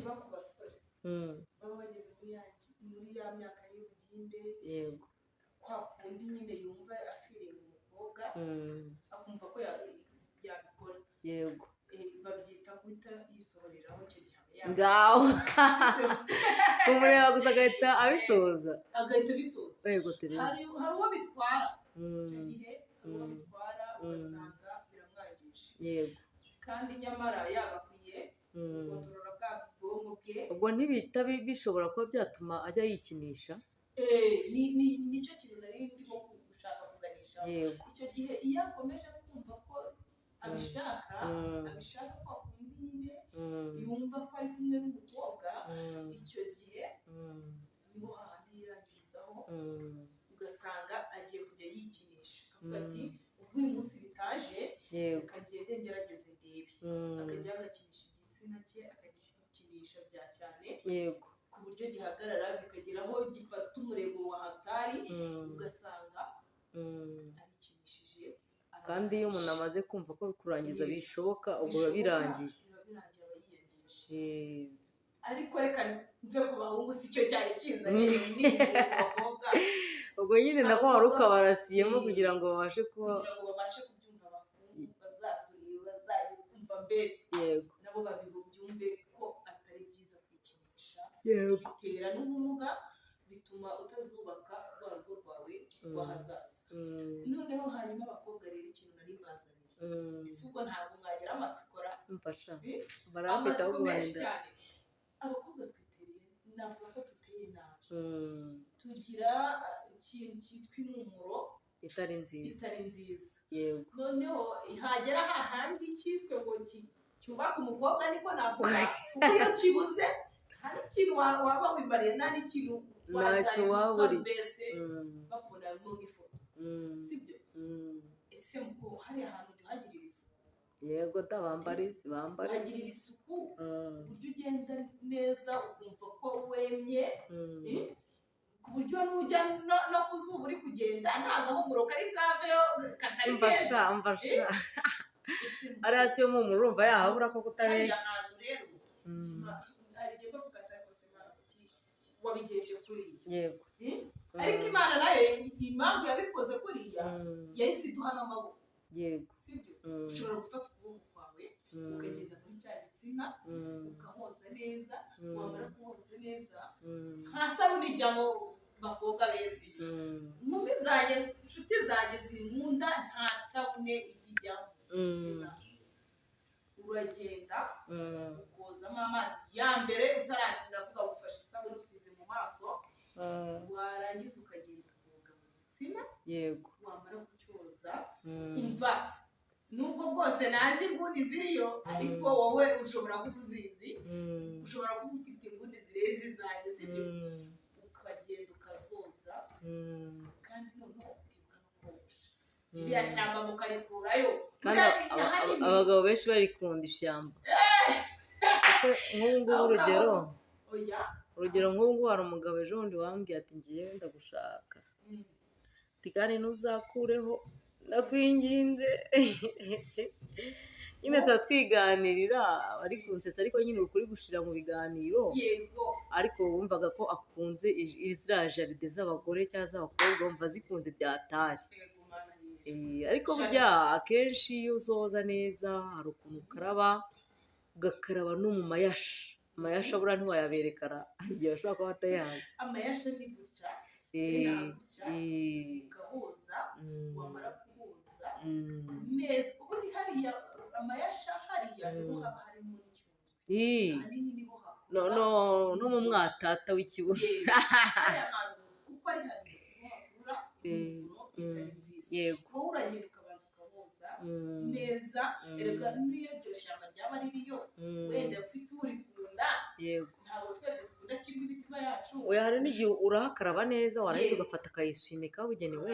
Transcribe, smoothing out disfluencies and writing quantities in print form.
kiba ku basore baba bageze muri ya myaka y'ubugimbe, yego, kwa kundi nyine yumva afiriye mu mukobwa akumva ko yabikora, yego, babyita guhita yisohoreraho icyo gihe ngaho umureba gusa agahita abisoza, yego, hari uwo bitwara icyo gihe, uwo bitwara ugasanga biramwangije, yego, kandi nyamara yagakwiye gukontorora bwa bwonko bwe. Ubwo ntibihita bishobora kuba byatuma ajya yikinisha? Nicyo kintu nari ndimo gushaka kuganisha, icyo gihe iyo akomeje kumva ko abishaka ko kundi nyine yumva ko ari kumwe n'umukobwa, icyo gihe niho hahandi yirangirizaho, ugasanga agiye kujya yikinisha, akavuga ati ubwo uyu munsi bitaje reka ngende ngerageze ndebe, akajya agakinisha igitsina cye, akagikinisha bya cyane, yego, ku buryo gihagarara bikagera aho gifata umurego wa hatari, ugasanga arikinishije. Kandi iyo umuntu amaze kumva ko kurangiza bishoboka, ubwo biba birangiye, ariko reka mve ku bahungu si cyo cyari kinzanye nize abakobwa, ubwo nyine nako wari ukabarasiyemo kugira ngo babashe kubyumva, abahungu bazayumva mbese, yego, nabo babyumve ko atari byiza kwikinisha, bitera n'ubumuga, bituma utazubaka rwa rugo rwawe rw'ahazaza. Noneho hanyuma abakobwa rero ikintu nari mbazaniye, ese ubwo ntabwo mwagira amatsiko mfasha barafite aho kubarinda. Abakobwa twitereye, navuga ko tuteye nabi, tugira ikintu cyitwa impumuro itari nziza, yego, noneho hagera hahandi cyiswe ngo cyubaka umukobwa, niko navuga, kuko iyo kibuze hari ikintu waba wimariye, nta n'ikintu wazanye mbese bakubona nk'ifoto, sibyo? Ese muko hari ahantu tuhagirira isuku, yego, hagirira isuku, uburyo ugenda neza ukumva ko wemye, ku buryo nujya no ku zuba uri kugenda nta gahumuro kari bwaveyo katari keza, mfasha ariya si yo mpumuro urumva yahabura ko kutabeshya. Ahantu rero hari igihe bavuga ati ariko se Imana kuki wabigenje kuriya, yego, ariko Imana nayo impamvu yabikoze kuriya yahise iduha n'amaboko, yego, sibyo? Ushobora gufata ukuboko kwawe ukagenda muri cya gitsina ukahoza neza, wamara kuhoza neza nta sabuni ijyamo, bakobwa beza, inkumi zanjye, inshuti zanjye zinkunda, nta sabune ijyamo, uragenda ukozamo amazi ya mbere utarandavuga ufashe isabune usize mu maso, warangiza ukagenda koga mu gitsina, yego, wamara kucyoza, umva nubwo bwose nazi inguni ziriyo, ariko wowe ushobora kuba uzizi, ushobora kuba ufite inguni zirenze izanjye, sibyo? Ukagenda ukazoza, kandi noneho ukibuka no kogosha iriya shyamba mukarikurayo, kandi abagabo benshi barikunda ishyamba, nk'ubu urugero nk'ubu hari umugabo ejo bundi wambwiye ati ngiye ndagushaka, kandi ntuzakureho ndakwinginze, nyine tuba twiganirira, ari kunsetsa, ariko nyine ukuri gushira mu biganiro, ariko wumvaga ko akunze ziriya jaride z'abagore cyangwa z'abakobwa, wumva zikunze byatari, ariko burya akenshi iyo uzoza neza hari ukuntu ugakaraba no mu mayasha buriya ntiwayaberekana, hari igihe bashobora kuba batayazi, amayasha ni gusa, ugahoza, wamara kuhoza neza, ubundi hariya amayasha hariya niho haba harimo n'icyunzwe, no mu mwatata w'ikibuno, kuko ari habiri niho hakura nziza, wowe uragenda ukabanza ukahoza neza, erega n'iyo iryo shyamba ryaba ririyo, wenda ufite urikunda, ntabwo twese dukunda kimwe imitima yacu, hari n'igihe urahakaraba neza, warangiza ugafata akayiswime kabugenewe.